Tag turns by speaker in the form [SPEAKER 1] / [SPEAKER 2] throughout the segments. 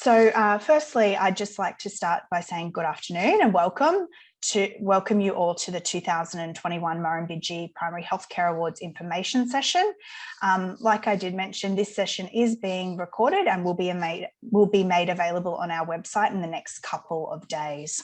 [SPEAKER 1] Firstly, I'd just like to start by saying good afternoon and welcome you all to the 2021 Murrumbidgee Primary Healthcare Awards information session. Like I did mention, this session is being recorded and will be made available on our website in the next couple of days.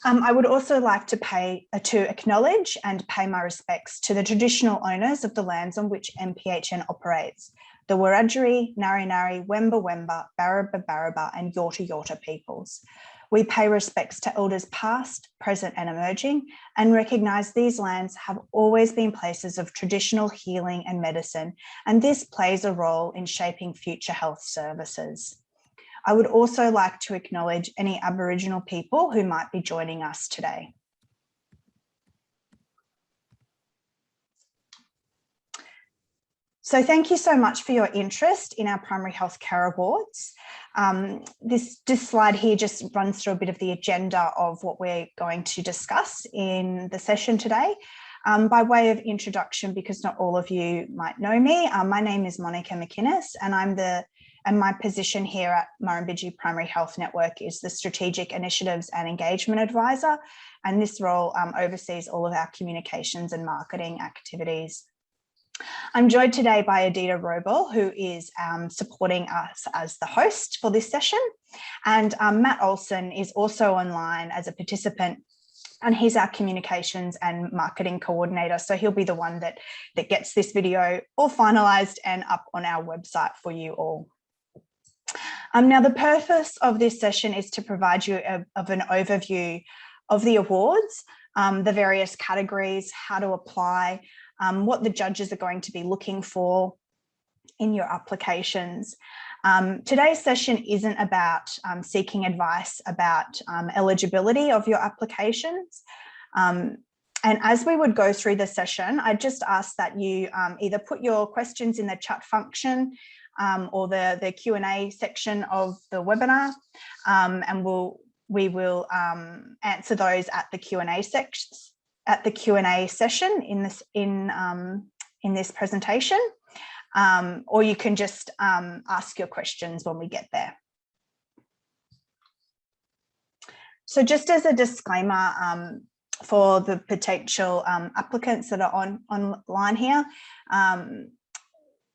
[SPEAKER 1] I would also like to acknowledge and pay my respects to the traditional owners of the lands on which MPHN operates, the Wiradjuri, Ngari Ngari, Wemba Wemba, Barraba Barraba and Yorta Yorta peoples. We pay respects to elders past, present and emerging, and recognise these lands have always been places of traditional healing and medicine, and this plays a role in shaping future health services. I would also like to acknowledge any Aboriginal people who might be joining us today. So thank you so much for your interest in our Primary Healthcare Awards. This slide here just runs through a bit of the agenda of what we're going to discuss in the session today. By way of introduction, because not all of you might know me, my name is Monica McInnes and my position here at Murrumbidgee Primary Health Network is the Strategic Initiatives and Engagement Advisor, and this role oversees all of our communications and marketing activities. I'm joined today by Adita Robel, who is supporting us as the host for this session, and Matt Olson is also online as a participant, and he's our communications and marketing coordinator. So he'll be the one that gets this video all finalised and up on our website for you all. Now, the purpose of this session is to provide you of an overview of the awards, the various categories, how to apply, what the judges are going to be looking for in your applications. Today's session isn't about seeking advice about eligibility of your applications. And as we would go through the session, I just ask that you either put your questions in the chat function or the Q&A section of the webinar, and we will answer those at the Q&A session in this presentation, or you can just ask your questions when we get there. So just as a disclaimer for the potential applicants that are online here,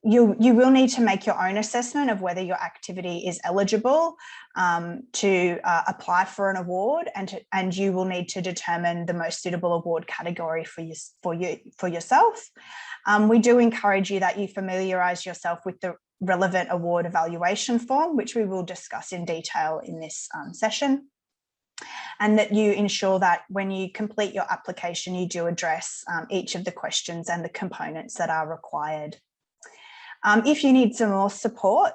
[SPEAKER 1] you will need to make your own assessment of whether your activity is eligible to apply for an award, and you will need to determine the most suitable award category for yourself. We do encourage you that you familiarise yourself with the relevant award evaluation form, which we will discuss in detail in this session, and that you ensure that when you complete your application, you do address each of the questions and the components that are required. If you need some more support,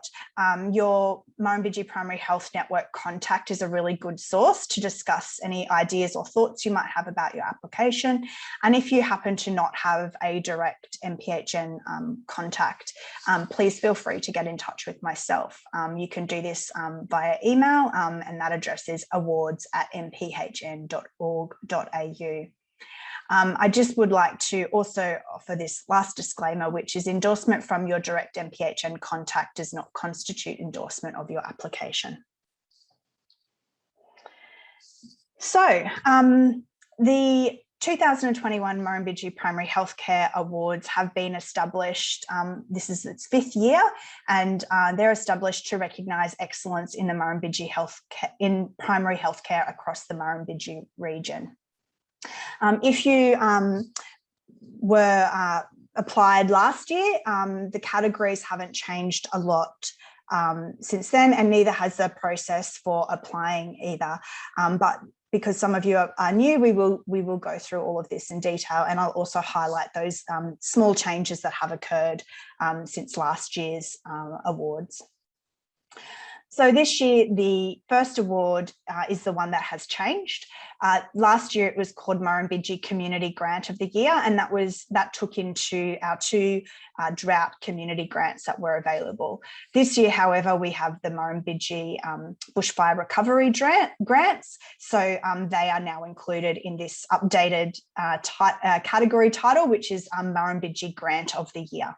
[SPEAKER 1] your Murrumbidgee Primary Health Network contact is a really good source to discuss any ideas or thoughts you might have about your application. And if you happen to not have a direct MPHN contact, please feel free to get in touch with myself. You can do this via email, and that address is awards@mphn.org.au. I just would like to also offer this last disclaimer, which is endorsement from your direct MPHN contact does not constitute endorsement of your application. So the 2021 Murrumbidgee Primary Healthcare Awards have been established. This is its 5th year, and they're established to recognise excellence in the Murrumbidgee primary healthcare across the Murrumbidgee region. If you were applied last year, the categories haven't changed a lot since then, and neither has the process for applying either. But because some of you are new, we will go through all of this in detail, and I'll also highlight those small changes that have occurred since last year's awards. So this year, the first award is the one that has changed. Last year, it was called Murrumbidgee Community Grant of the Year, and that took into our two drought community grants that were available. This year, however, we have the Murrumbidgee Bushfire Recovery grants, so they are now included in this updated category title, which is Murrumbidgee Grant of the Year.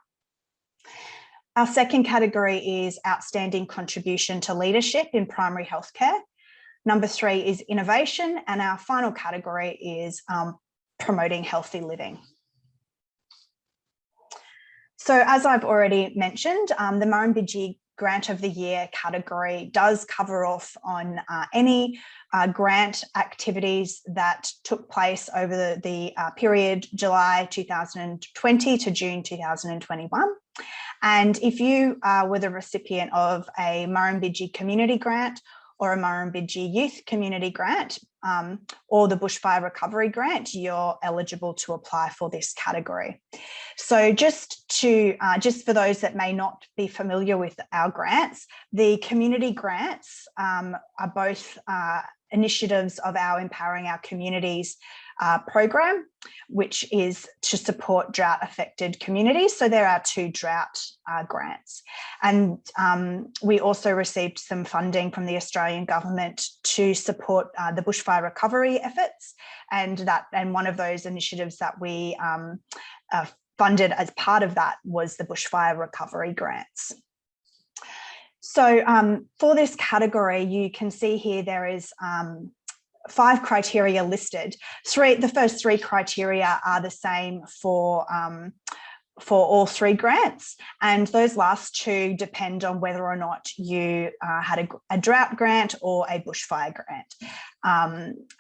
[SPEAKER 1] Our second category is Outstanding Contribution to Leadership in Primary Healthcare. Number 3 is Innovation, and our final category is Promoting Healthy Living. So as I've already mentioned, the Murrumbidgee Grant of the Year category does cover off on any grant activities that took place over the period July 2020 to June 2021. And if you were the recipient of a Murrumbidgee Community Grant or a Murrumbidgee Youth Community Grant or the Bushfire Recovery Grant, you're eligible to apply for this category. So just for those that may not be familiar with our grants, the community grants are both initiatives of our Empowering Our Communities program, which is to support drought affected communities. So there are 2 drought grants. And we also received some funding from the Australian government to support the bushfire recovery efforts. And one of those initiatives that we funded as part of that was the bushfire recovery grants. So for this category, you can see here there is 5 criteria listed. The first 3 criteria are the same for all 3 grants, and those last 2 depend on whether or not you had a drought grant or a bushfire grant.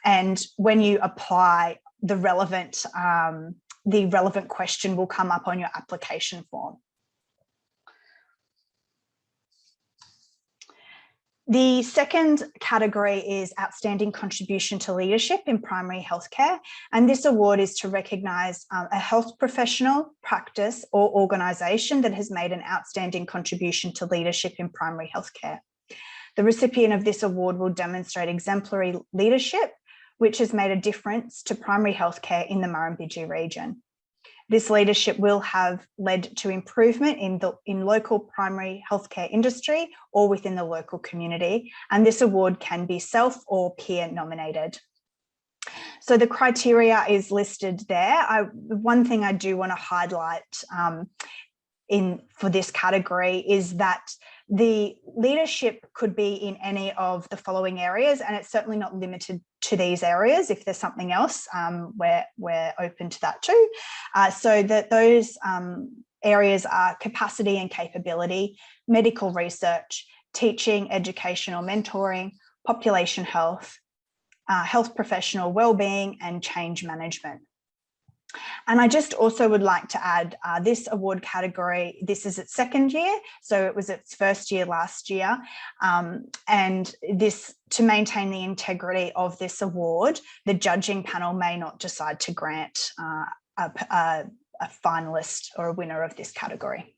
[SPEAKER 1] And when you apply, the relevant question will come up on your application form. The second category is Outstanding Contribution to Leadership in Primary Healthcare, and this award is to recognise a health professional, practice or organisation that has made an outstanding contribution to leadership in primary healthcare. The recipient of this award will demonstrate exemplary leadership, which has made a difference to primary healthcare in the Murrumbidgee region. This leadership will have led to improvement in local primary healthcare industry or within the local community, and this award can be self or peer nominated. So the criteria is listed there. One thing I do want to highlight for this category is that the leadership could be in any of the following areas, and it's certainly not limited to these areas. If there's something else, we're open to that too. So that those areas are capacity and capability, medical research, teaching, educational mentoring, population health, health professional wellbeing, and change management. And I just also would like to add this award category, this is its 2nd year, so it was its 1st year last year. And this, to maintain the integrity of this award, the judging panel may not decide to grant a finalist or a winner of this category.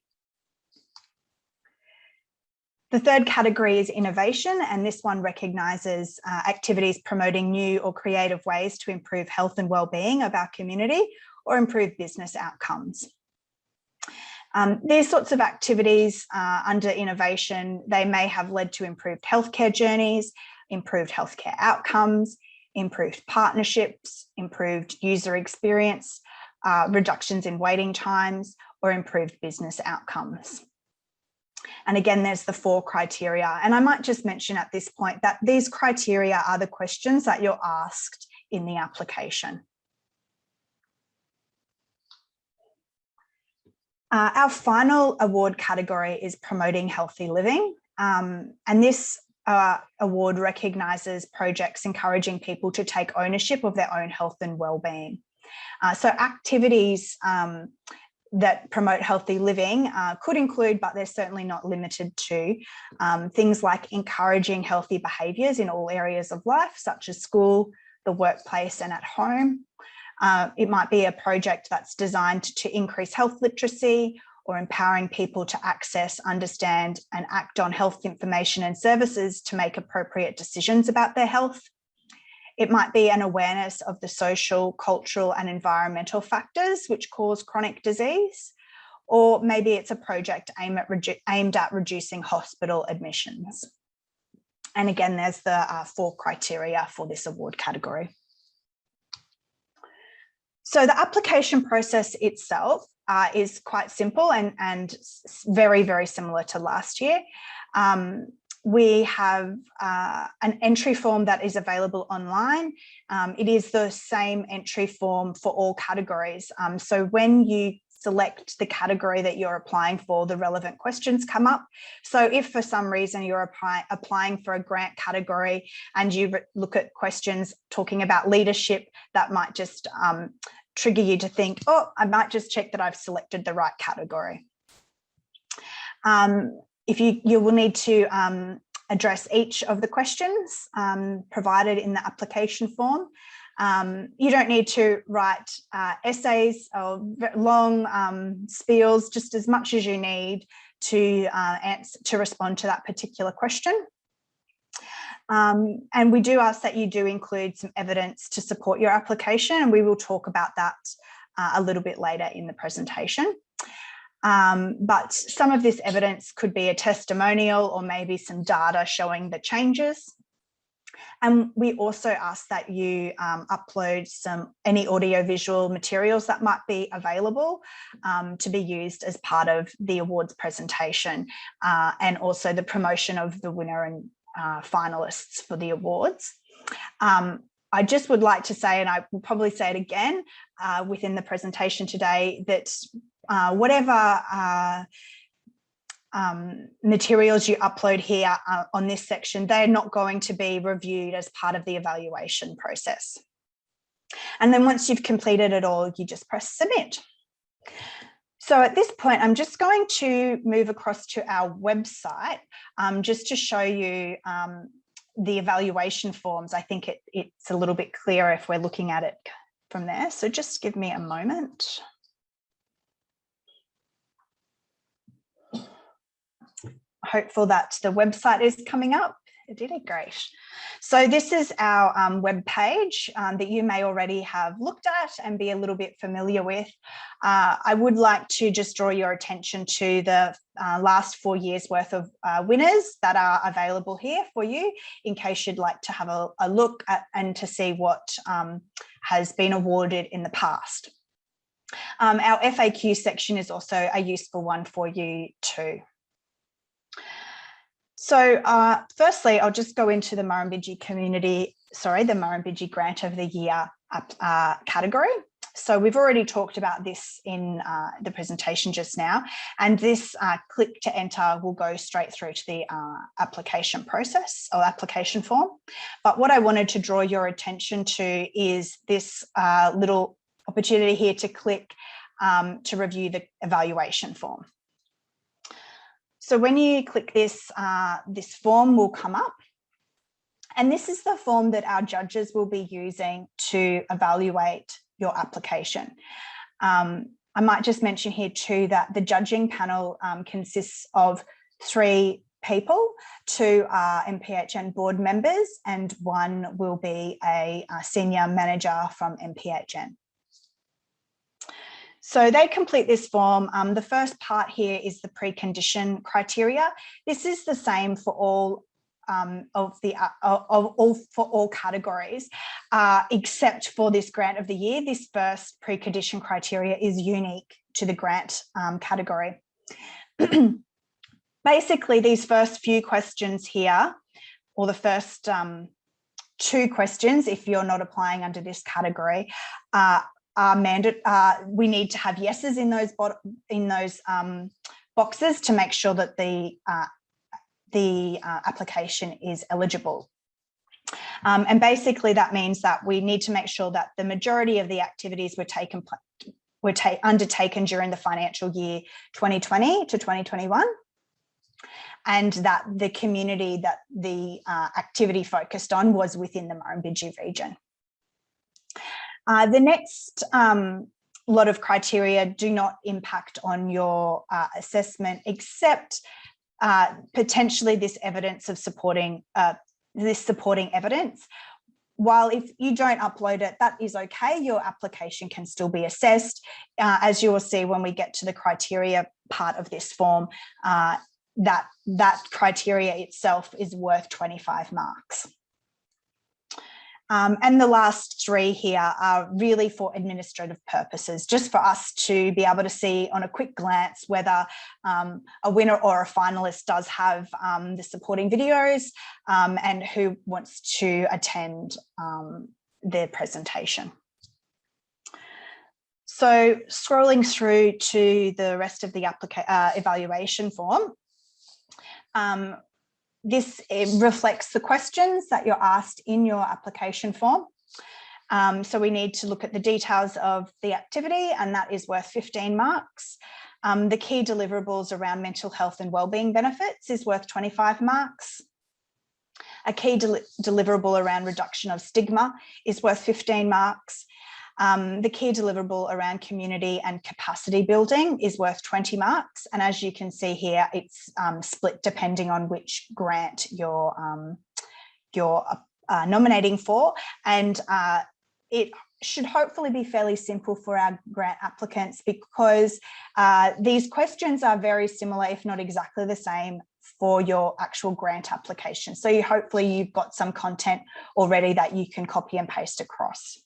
[SPEAKER 1] The third category is innovation, and this one recognises activities promoting new or creative ways to improve health and wellbeing of our community or improve business outcomes. These sorts of activities under innovation, they may have led to improved healthcare journeys, improved healthcare outcomes, improved partnerships, improved user experience, reductions in waiting times, or improved business outcomes. And again, there's the 4 criteria. And I might just mention at this point that these criteria are the questions that you're asked in the application. Our final award category is Promoting Healthy Living. And this award recognises projects encouraging people to take ownership of their own health and wellbeing. So activities that promote healthy living could include, but they're certainly not limited to, things like encouraging healthy behaviours in all areas of life, such as school, the workplace, and at home. It might be a project that's designed to increase health literacy or empowering people to access, understand, and act on health information and services to make appropriate decisions about their health. It might be an awareness of the social, cultural, and environmental factors which cause chronic disease, or maybe it's a project aimed at reducing hospital admissions. And again, there's the 4 criteria for this award category. So the application process itself is quite simple and very, very similar to last year. We have an entry form that is available online. It is the same entry form for all categories. So when you select the category that you're applying for, the relevant questions come up. So if for some reason you're applying for a grant category and you look at questions talking about leadership, that might just trigger you to think, oh, I might just check that I've selected the right category. If you will need to address each of the questions provided in the application form. You don't need to write essays or long spiels, just as much as you need to respond to that particular question. And we do ask that you do include some evidence to support your application, and we will talk about that a little bit later in the presentation. But some of this evidence could be a testimonial or maybe some data showing the changes. And we also ask that you upload any audiovisual materials that might be available to be used as part of the awards presentation and also the promotion of the winner and finalists for the awards. I just would like to say, and I will probably say it again within the presentation today, that whatever materials you upload here on this section, they're not going to be reviewed as part of the evaluation process. And then once you've completed it all, you just press submit. So at this point, I'm just going to move across to our website just to show you the evaluation forms. I think it's a little bit clearer if we're looking at it from there. So just give me a moment. Hopeful that the website is coming up. It did it, great. So this is our web page that you may already have looked at and be a little bit familiar with. I would like to just draw your attention to the last 4 years worth of winners that are available here for you in case you'd like to have a look at and to see what has been awarded in the past. Our FAQ section is also a useful one for you too. So firstly, I'll just go into the Murrumbidgee the Murrumbidgee Grant of the Year category. So we've already talked about this in the presentation just now, and this click to enter will go straight through to the application process or application form. But what I wanted to draw your attention to is this little opportunity here to click to review the evaluation form. So when you click this, this form will come up, and this is the form that our judges will be using to evaluate your application. I might just mention here too that the judging panel consists of 3 people, 2 are MPHN board members, and 1 will be a senior manager from MPHN. So they complete this form. The first part here is the precondition criteria. This is the same for all all categories, except for this grant of the year. This first precondition criteria is unique to the grant category. Basically, these first few questions here, or the first 2 questions, if you're not applying under this category, we need to have yeses in those boxes to make sure that the application is eligible. And basically that means that we need to make sure that the majority of the activities were undertaken during the financial year 2020 to 2021, and that the community that the activity focused on was within the Murrumbidgee region. The next lot of criteria do not impact on your assessment, except potentially this evidence of supporting evidence. While if you don't upload it, that is okay. Your application can still be assessed. As you will see when we get to the criteria part of this form, that criteria itself is worth 25 marks. And the last three here are really for administrative purposes, just for us to be able to see on a quick glance whether a winner or a finalist does have the supporting videos and who wants to attend their presentation. So scrolling through to the rest of the evaluation form, this reflects the questions that you're asked in your application form. So we need to look at the details of the activity, and that is worth 15 marks. The key deliverables around mental health and wellbeing benefits is worth 25 marks. A key deliverable around reduction of stigma is worth 15 marks. The key deliverable around community and capacity building is worth 20 marks. And as you can see here, it's split depending on which grant you're nominating for. And it should hopefully be fairly simple for our grant applicants, because these questions are very similar, if not exactly the same, for your actual grant application. So hopefully you've got some content already that you can copy and paste across.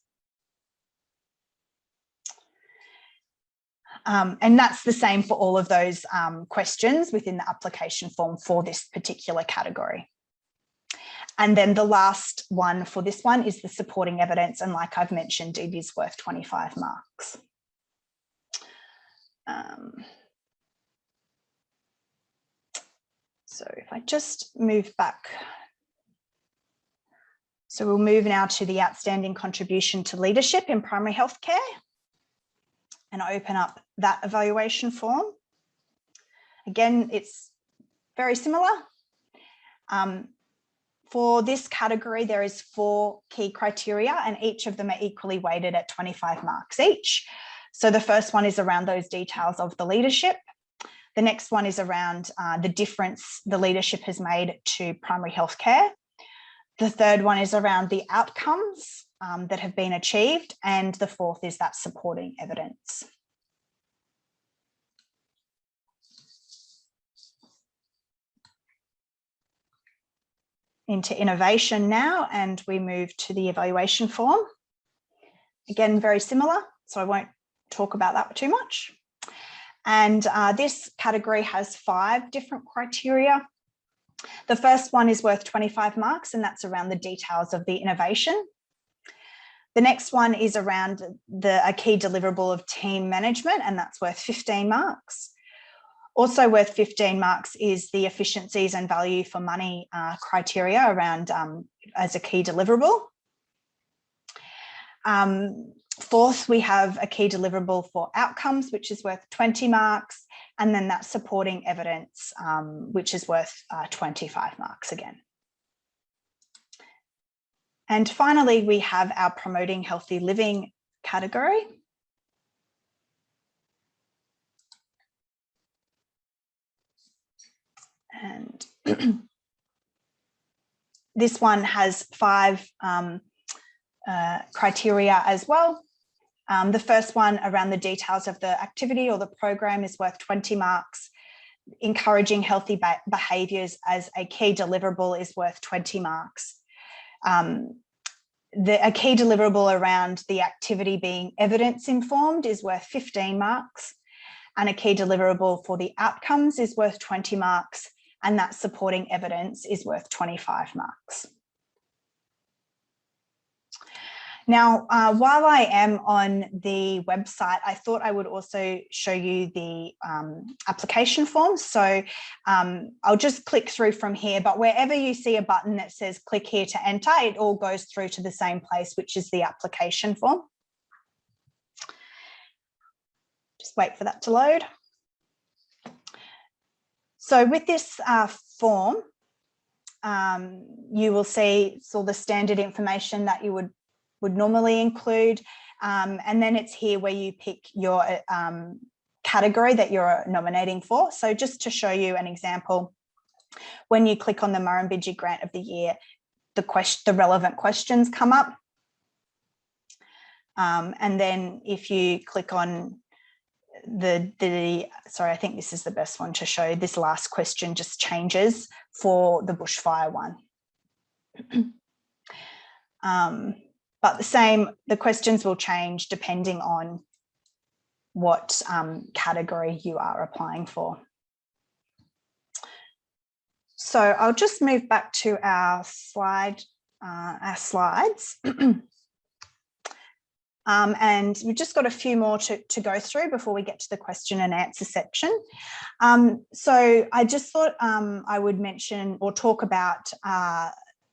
[SPEAKER 1] And that's the same for all of those questions within the application form for this particular category. And then the last one for this one is the supporting evidence. And like I've mentioned, it is worth 25 marks. So if I just move back. So we'll move now to the outstanding contribution to leadership in primary healthcare, and open up that evaluation form. Again, it's very similar. For this category, there is 4 key criteria, and each of them are equally weighted at 25 marks each. So the first one is around those details of the leadership. The next one is around the difference the leadership has made to primary healthcare. The third one is around the outcomes that have been achieved, and the fourth is that supporting evidence. Into innovation now, and we move to the evaluation form. Again, very similar, so I won't talk about that too much. And this category has 5 different criteria. The first one is worth 25 marks, and that's around the details of the innovation. The next one is around a key deliverable of team management, and that's worth 15 marks. Also worth 15 marks is the efficiencies and value for money criteria around as a key deliverable. Fourth, we have a key deliverable for outcomes, which is worth 20 marks, and then that supporting evidence, which is worth 25 marks again. And finally, we have our promoting healthy living category. And this one has 5 criteria as well. The first one around the details of the activity or the program is worth 20 marks. Encouraging healthy behaviours as a key deliverable is worth 20 marks. A key deliverable around the activity being evidence informed is worth 15 marks. And a key deliverable for the outcomes is worth 20 marks. And that supporting evidence is worth 25 marks. Now, while I am on the website, I thought I would also show you the application form. So I'll just click through from here, but wherever you see a button that says click here to enter, it all goes through to the same place, which is the application form. Just wait for that to load. So with this form, you will see all the standard information that you would normally include. And then it's here where you pick your category that you're nominating for. So just to show you an example, when you click on the Murrumbidgee Grant of the Year, the relevant questions come up. And then if you click on sorry, I think this is the best one to show. This last question just changes for the bushfire one. But the questions will change depending on what category you are applying for. So I'll just move back to our slides. And we've just got a few more to go through before we get to the question and answer section. So I just thought I would mention or talk about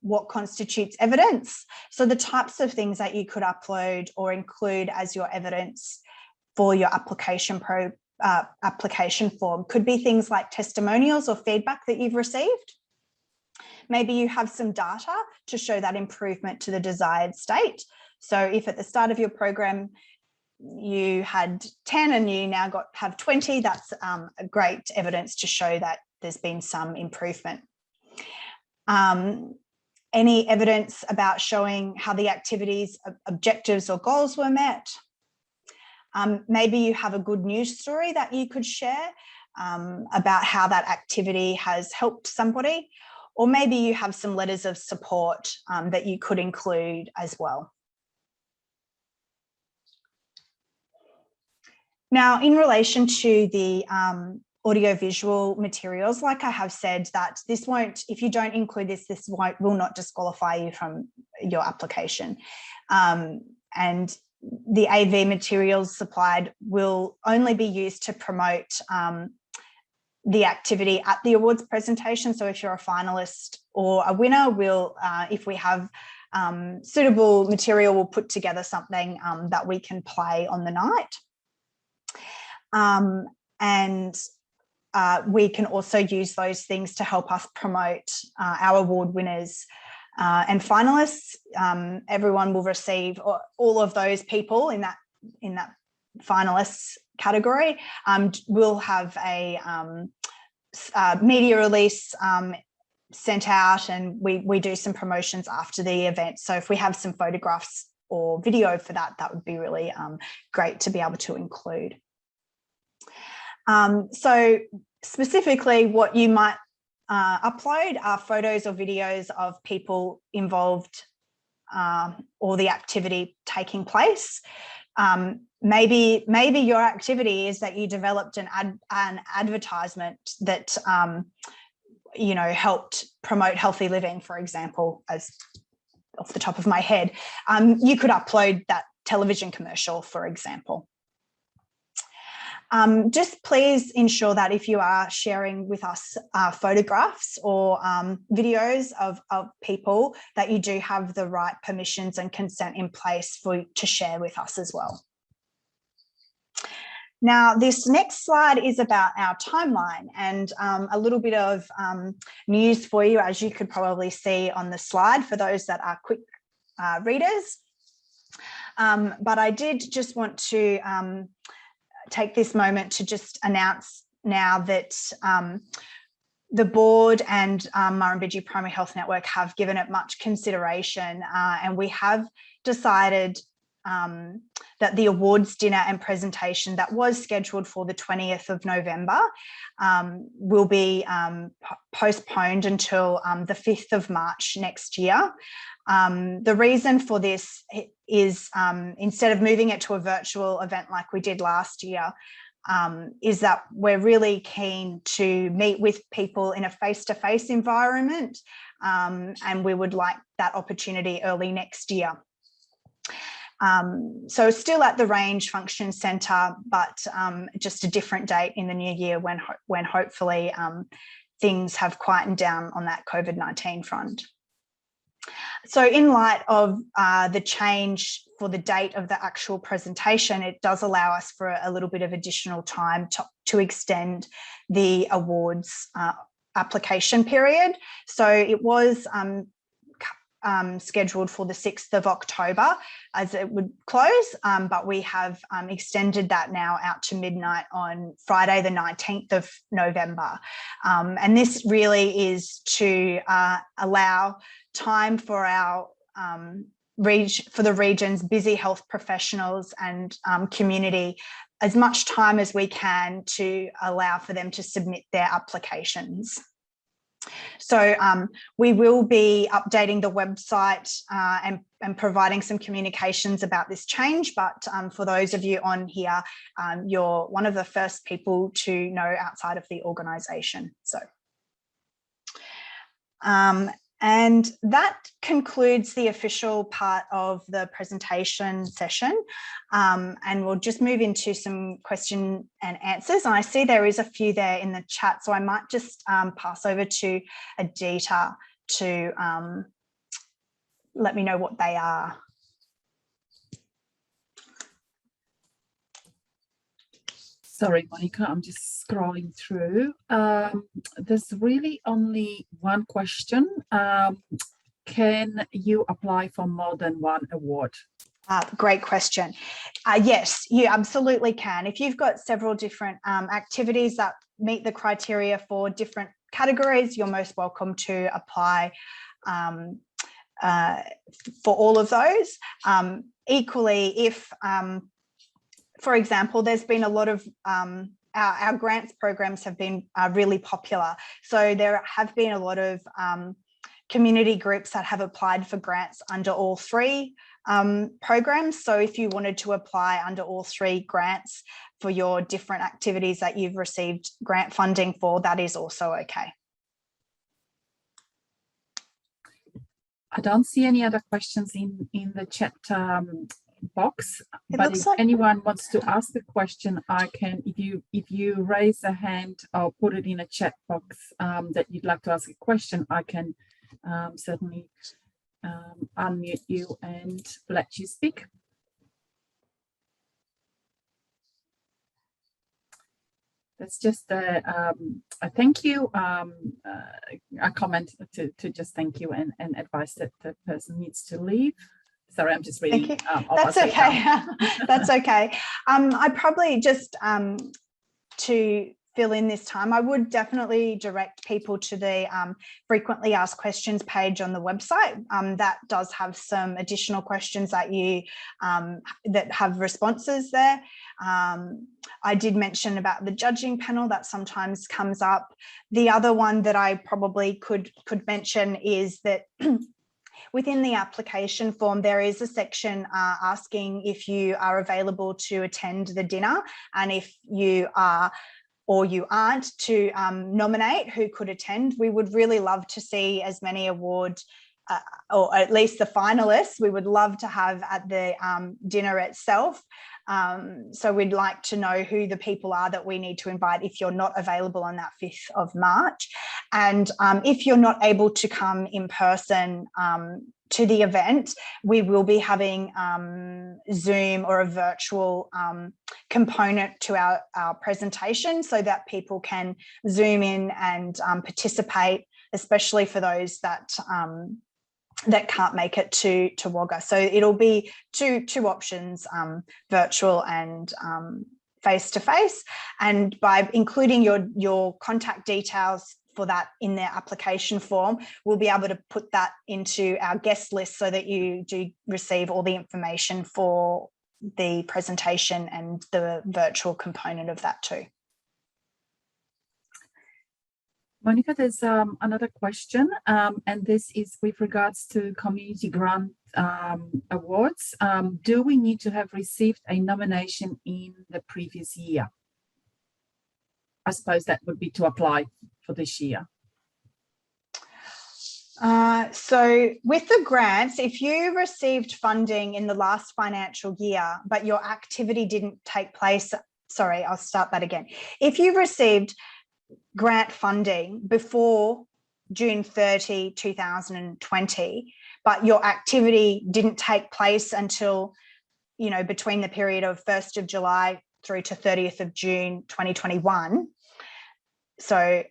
[SPEAKER 1] what constitutes evidence. So the types of things that you could upload or include as your evidence for your application form could be things like testimonials or feedback that you've received. Maybe you have some data to show that improvement to the desired state. So if at the start of your program you had 10 and you now have 20, that's a great evidence to show that there's been some improvement. Any evidence about showing how the activities, objectives or goals were met. Maybe you have a good news story that you could share about how that activity has helped somebody, or maybe you have some letters of support that you could include as well. Now, in relation to the audiovisual materials, like I have said, that this won't, if you don't include this, will not disqualify you from your application. And the AV materials supplied will only be used to promote the activity at the awards presentation. So if you're a finalist or a winner, if we have suitable material, we'll put together something that we can play on the night. And we can also use those things to help us promote our award winners and finalists. Everyone will receive, or all of those people in that finalists category will have a media release sent out, and we do some promotions after the event. So if we have some photographs or video for that, that would be really great to be able to include. So specifically what you might upload are photos or videos of people involved or the activity taking place. Maybe your activity is that you developed an advertisement that helped promote healthy living, for example, as off the top of my head. You could upload that television commercial, for example. Just please ensure that if you are sharing with us photographs or videos of people, that you do have the right permissions and consent in place to share with us as well. Now, this next slide is about our timeline, and a little bit of news for you, as you could probably see on the slide for those that are quick readers. But I did just want to take this moment to just announce now that the board and Murrumbidgee Primary Health Network have given it much consideration, and we have decided that the awards dinner and presentation that was scheduled for the 20th of November will be postponed until the 5th of March next year. The reason for this is instead of moving it to a virtual event like we did last year, is that we're really keen to meet with people in a face-to-face environment, and we would like that opportunity early next year. So still at the Range Function Centre, but just a different date in the new year when hopefully things have quietened down on that COVID-19 front. So in light of the change for the date of the actual presentation, it does allow us for a little bit of additional time to extend the awards application period. So it was scheduled for the 6th of October as it would close, but we have extended that now out to midnight on Friday the 19th of November. And this really is to allow time for our for the region's busy health professionals and community as much time as we can to allow for them to submit their applications. So we will be updating the website and providing some communications about this change, but for those of you on here, you're one of the first people to know outside of the organisation. So, and that concludes the official part of the presentation session. And we'll just move into some question and answers. And I see there is a few there in the chat, so I might just pass over to Adita to let me know what they are.
[SPEAKER 2] Sorry, Monica, I'm just scrolling through. There's really only one question. Can you apply for more than one award?
[SPEAKER 1] Great question. Yes, you absolutely can. If you've got several different activities that meet the criteria for different categories, you're most welcome to apply for all of those. Equally, if for example, there's been a lot of our grants programs have been really popular. So there have been a lot of community groups that have applied for grants under all three programs. So if you wanted to apply under all three grants for your different activities that you've received grant funding for, that is also okay.
[SPEAKER 2] I don't see any other questions in the chat box, but if anyone wants to ask a question, I can, if you raise a hand or put it in a chat box that you'd like to ask a question, I can certainly unmute you and let you speak. That's just a thank you, a comment to just thank you and advise that the person needs to leave. Sorry, I'm just reading.
[SPEAKER 1] That's okay. That's okay. I probably just to fill in this time, I would definitely direct people to the frequently asked questions page on the website. That does have some additional questions that you that have responses there. I did mention about the judging panel that sometimes comes up. The other one that I probably could mention is that within the application form, there is a section asking if you are available to attend the dinner, and if you are or you aren't, to nominate who could attend. We would really love to see as many awards, or at least the finalists, we would love to have at the dinner itself. So we'd like to know who the people are that we need to invite if you're not available on that 5th of March. And if you're not able to come in person to the event, we will be having Zoom or a virtual component to our presentation so that people can Zoom in and participate, especially for those that that can't make it to Wagga. So it'll be two options, virtual and face-to-face. And by including your contact details for that in their application form, we'll be able to put that into our guest list so that you do receive all the information for the presentation and the virtual component of that too.
[SPEAKER 2] Monica, there's another question, and this is with regards to community grant awards. Do we need to have received a nomination in the previous year? I suppose that would be to apply for this year.
[SPEAKER 1] So with the grants, if you received funding in the last financial year, but your activity didn't take place, sorry, I'll start that again. If you received grant funding before June 30, 2020, but your activity didn't take place until, you know, between the period of 1st of July through to 30th of June 2021. So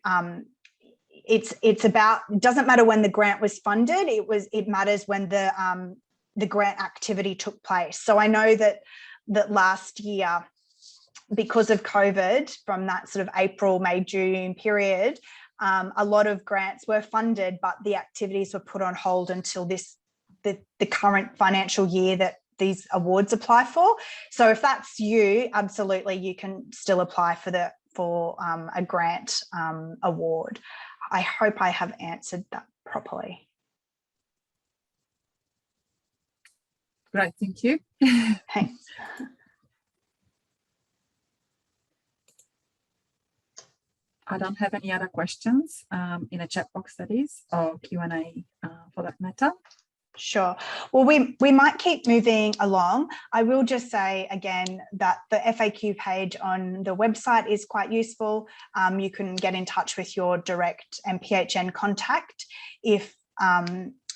[SPEAKER 1] it's about, it doesn't matter when the grant was funded, it matters when the grant activity took place. So I know that last year, because of COVID, from that sort of April, May, June period, a lot of grants were funded, but the activities were put on hold until the current financial year that these awards apply for. So if that's you, absolutely, you can still apply for a grant award. I hope I have answered that properly.
[SPEAKER 2] Great, thank you.
[SPEAKER 1] Thanks.
[SPEAKER 2] I don't have any other questions in a chat box, that is, or Q&A for that matter.
[SPEAKER 1] Sure. Well, we might keep moving along. I will just say again that the FAQ page on the website is quite useful. You can get in touch with your direct MPHN contact if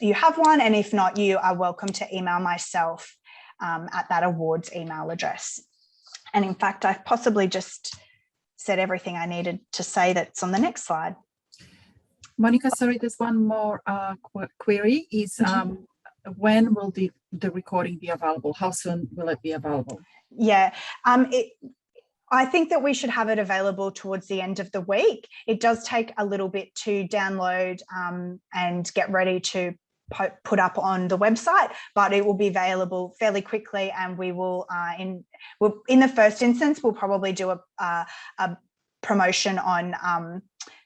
[SPEAKER 1] you have one, and if not, you are welcome to email myself at that awards email address. And in fact, I've possibly just said everything I needed to say that's on the next slide.
[SPEAKER 2] Monica, sorry, there's one more query. Is when will the recording be available? How soon will it be available?
[SPEAKER 1] Yeah, I think that we should have it available towards the end of the week. It does take a little bit to download and get ready to put up on the website, but it will be available fairly quickly, and we will in the first instance we'll probably do a promotion on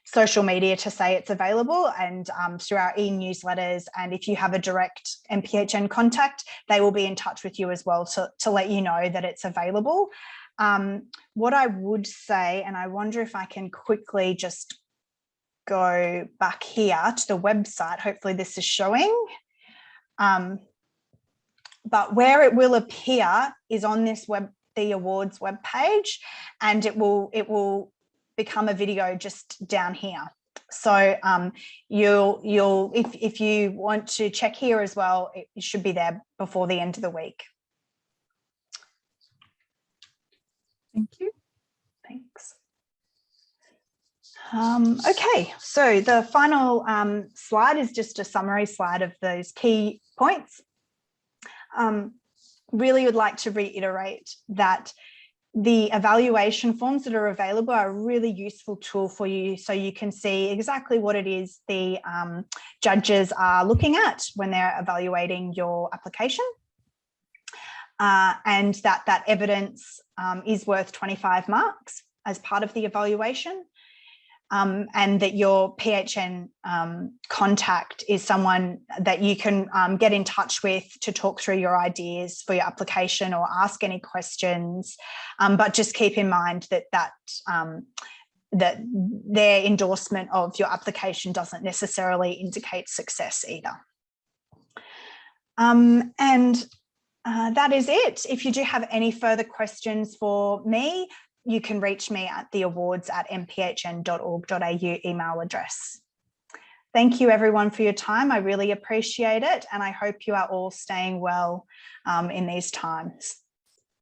[SPEAKER 1] social media to say it's available, and through our e-newsletters, and if you have a direct MPHN contact, they will be in touch with you as well to let you know that it's available. What I would say, and I wonder if I can quickly just go back here to the website, hopefully this is showing, but where it will appear is on this the awards webpage, and it will become a video just down here. So if you want to check here as well, it should be there before the end of the week.
[SPEAKER 2] Thank you.
[SPEAKER 1] Thanks. Okay, so the final slide is just a summary slide of those key points. Really would like to reiterate that the evaluation forms that are available are a really useful tool for you, so you can see exactly what it is the judges are looking at when they're evaluating your application, and that evidence is worth 25 marks as part of the evaluation. And that your PHN contact is someone that you can get in touch with to talk through your ideas for your application or ask any questions. But just keep in mind that their endorsement of your application doesn't necessarily indicate success either. That is it. If you do have any further questions for me, you can reach me at the awards@mphn.org.au email address. Thank you everyone for your time. I really appreciate it, and I hope you are all staying well in these times.